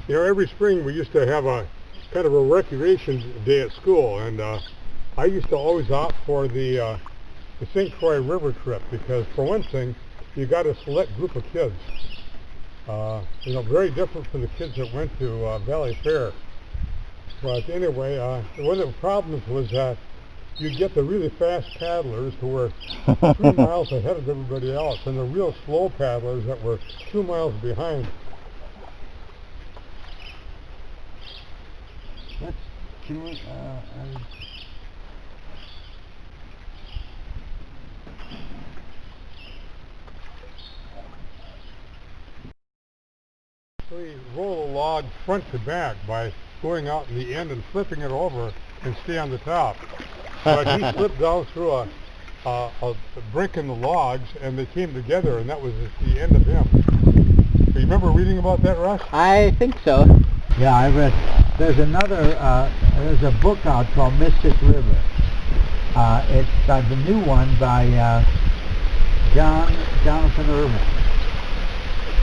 You know, every spring we used to have a kind of a recreation day at school, and I used to always opt for the St Croix River trip because, for one thing, you got a select group of kids. You know, very different from the kids that went to Valley Fair. But anyway, one of the problems was that you'd get the really fast paddlers who were 3 miles ahead of everybody else, and the real slow paddlers that were 2 miles behind. Let's do it. So you roll a log front to back by going out in the end and flipping it over and stay on the top. But he slipped down through a brick in the logs, and they came together, and that was the end of him. Do you remember reading about that, Russ? I think so. Yeah, I read. There's another. There's a book out called Mystic River. It's the new one by Jonathan Irvin.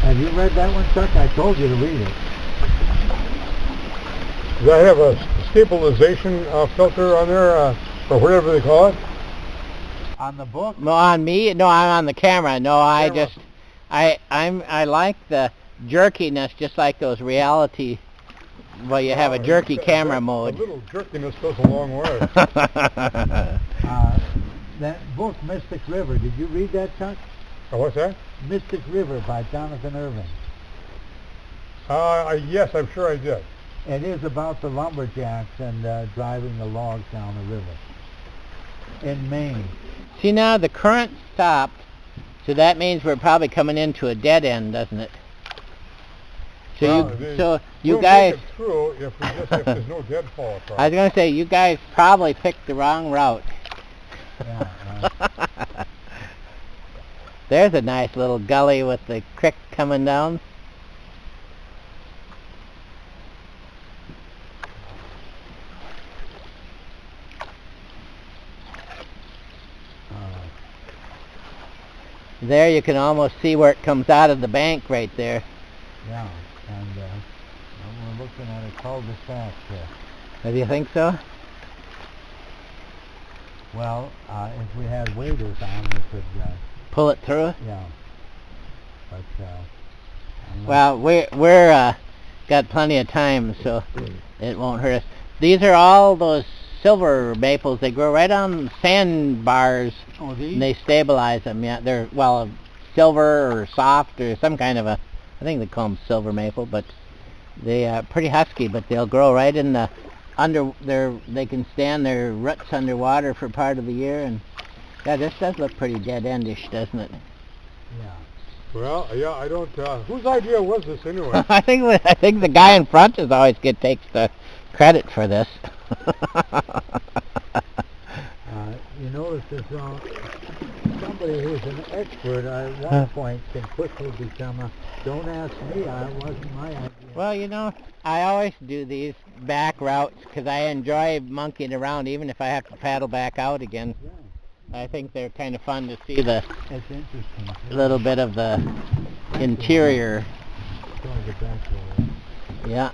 Have you read that one, Chuck? I told you to read it. Does that have a stabilization filter on there, or whatever they call it? On the book? No, on me? No, I'm on the camera. No, I like the jerkiness, just like those reality. Well, you have a jerky camera mode. A little jerkiness goes a long way. That book, Mystic River, did you read that, Chuck? What's that? Mystic River by Jonathan Irvin. Yes, I'm sure I did. It is about the lumberjacks and driving the logs down the river in Maine. See, now the current stopped, so that means we're probably coming into a dead end, doesn't it? So you guys. Make it through if there's no deadfall across. I was going to say, you guys probably picked the wrong route. Yeah. There's a nice little gully with the creek coming down. There you can almost see where it comes out of the bank right there. Yeah, and we're looking at a cul-de-sac here. Do you think so? Well, if we had waders on, we could pull it through? Yeah. But well, we're got plenty of time, so it won't hurt us. These are all those silver maples. They grow right on sandbars. Oh, these? And they stabilize them. Yeah, they're silver or soft or some kind of a. I think they call them silver maple, but they are pretty husky. But they'll grow right in the they can stand their roots underwater for part of the year, and yeah, this does look pretty dead-endish, doesn't it? Yeah. Well, yeah, I don't. Whose idea was this anyway? I think the guy in front is always takes the credit for this. You notice there's somebody who's an expert at one point can quickly become a. Don't ask me. It wasn't my idea. Well, you know, I always do these back routes because I enjoy monkeying around, even if I have to paddle back out again. Yeah. I think they're kind of fun to see the That's interesting. little bit of the interior. Yeah.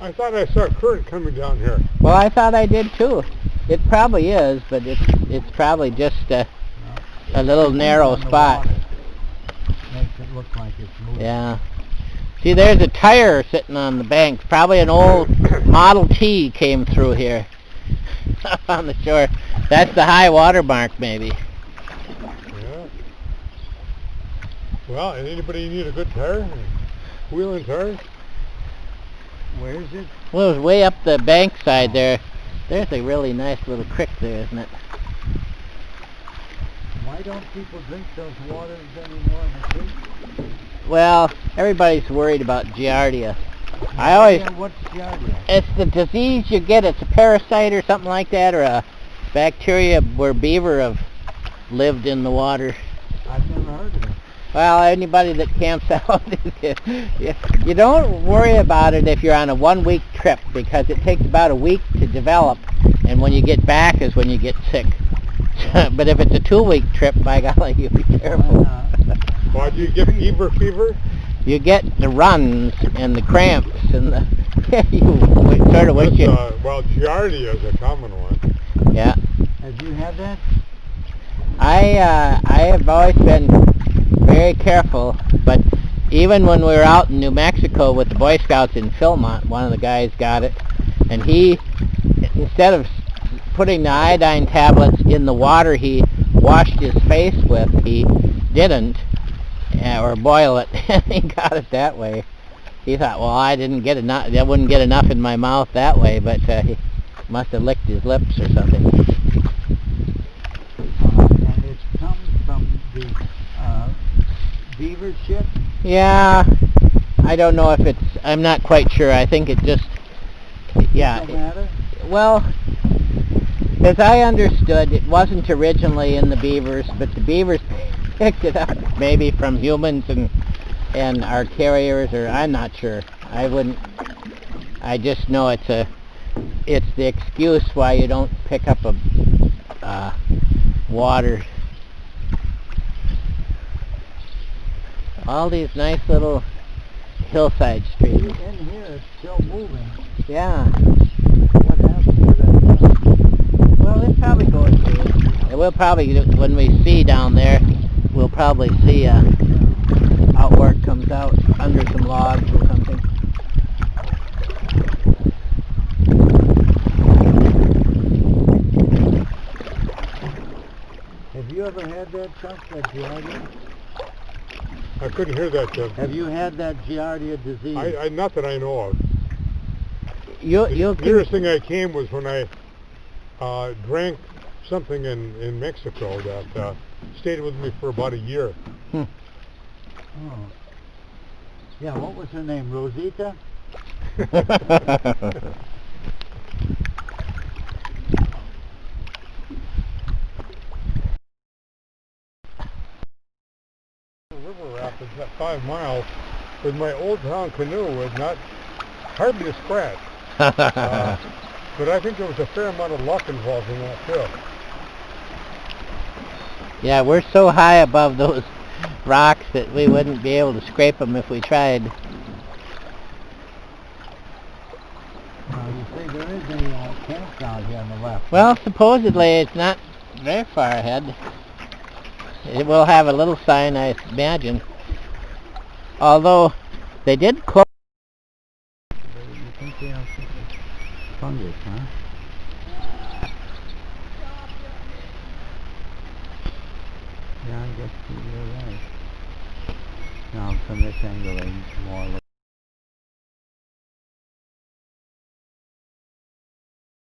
I thought I saw a current coming down here. Well, I thought I did too. It probably is, but it's probably just a little narrow spot. Makes it look like it's moving. Yeah. See, there's a tire sitting on the bank. Probably an old Model T came through here on the shore. That's the high water mark, maybe. Yeah. Well, anybody need a good tire? Wheeling tires? Where is it? Well, it was way up the bank side there. There's a really nice little creek there, isn't it? Why don't people drink those waters anymore in the creek? Well, everybody's worried about giardia. What's giardia? It's the disease you get. It's a parasite or something like that, or a bacteria where beaver have lived in the water. I've never heard of it. Well, anybody that camps out, you don't worry about it if you're on a 1-week trip, because it takes about a week to develop, and when you get back is when you get sick. But if it's a 2-week trip, by golly, you'll be careful. Why do you get beaver fever? You get the runs and the cramps and the you sort of wish That's, you. well, Giardia is a common one. Yeah. Have you had that? I have always been very careful, but even when we were out in New Mexico with the Boy Scouts in Philmont, one of the guys got it, and he, instead of putting the iodine tablets in the water he washed his face with, he didn't, or boil it, and he got it that way. He thought, well, I wouldn't get enough in my mouth that way, but he must have licked his lips or something. And it comes from the beaver shit? Yeah, I don't know if it's, I'm not quite sure. I think it just, yeah. Doesn't matter? Well, as I understood, it wasn't originally in the beavers, but the beavers picked it up maybe from humans and our carriers, or I'm not sure. I just know it's the excuse why you don't pick up a water. All these nice little hillside streets. In here it's still moving. Yeah. What happened to that? Well, it probably goes through. And we'll probably, when we see down there, we'll probably see out where it comes out under some logs or something. Have you ever had that, Chuck, that Giardia? I couldn't hear that, Jim. Have you had that Giardia disease? Not that I know of. The The nearest thing I came was when I drank something in Mexico that stayed with me for about a year. Oh. Yeah, what was her name? Rosita? River rapids at 5 miles with my old town canoe was not hardly a scratch. But I think there was a fair amount of luck involved in that too. Yeah, we're so high above those rocks that we wouldn't be able to scrape them if we tried. You see, there is a campground here on the left. Well, supposedly it's not very far ahead. It will have a little sign, I imagine. Although they did close. You think they have fungus, huh? Yeah, I guess you're right. Now, from this angle, it's more